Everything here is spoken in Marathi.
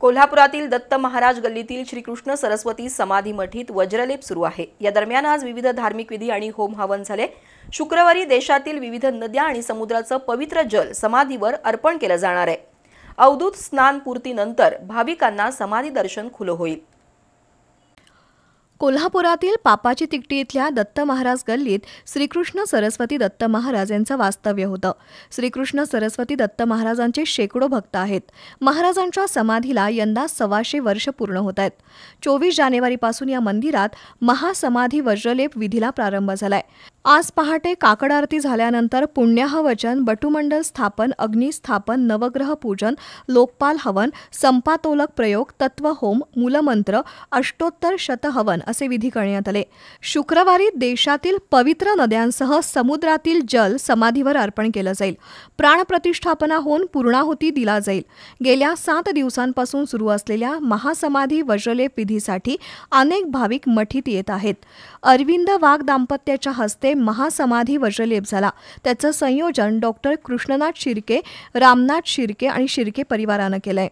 कोल्हापुरातील दत्त महाराज गल्लीतील श्रीकृष्ण सरस्वती समाधी मठीत वज्रलेप सुरू आहे। या दरम्यान आज विविध धार्मिक विधी आणि होम हवन झाले। शुक्रवारी देशातील विविध नद्या आणि समुद्राचं पवित्र जल समाधीवर अर्पण केलं जाणार आहे। अवधूत स्नान पूर्तीनंतर भाविकांना समाधी दर्शन खुलं होईल। कोल्हापुरातील पापाची तिकटी इथल्या दत्त महाराज गल्लीत श्रीकृष्ण सरस्वती दत्त महाराज यांचं वास्तव्य होतं। श्रीकृष्ण सरस्वती दत्त महाराजांचे शेकडो भक्त आहेत। महाराजांच्या समाधीला यंदा 125 वर्ष पूर्ण होत आहेत। 24 जानेवारीपासून या मंदिरात महासमाधी वज्रलेप विधीला प्रारंभ झालाय। आज पहाटे काकड आरती झाल्यानंतर पुण्याहवचन, बटुमंडल स्थापन, अग्निस्थापन, नवग्रह पूजन, लोकपाल हवन, संपातोलक प्रयोग, तत्वहोम, मूलमंत्र, अष्टोत्तर शतहवन असे विधी करण्यात आले। शुक्रवारी देशातील पवित्र नद्यांसह समुद्रातील जल समाधीवर अर्पण केलं जाईल। प्राणप्रतिष्ठापना होऊन पूर्णाहुती दिला जाईल। गेल्या 7 दिवसांपासून सुरू असलेल्या महासमाधी वज्रलेप विधीसाठी अनेक भाविक मठीत येत आहेत। अरविंद वाघ दाम्पत्याच्या हस्ते महासमाधी वज्रलेप झाला। त्याचं संयोजन डॉक्टर कृष्णनाथ शिर्के, रामनाथ शिर्के आणि शिर्के परिवारानं केलंय।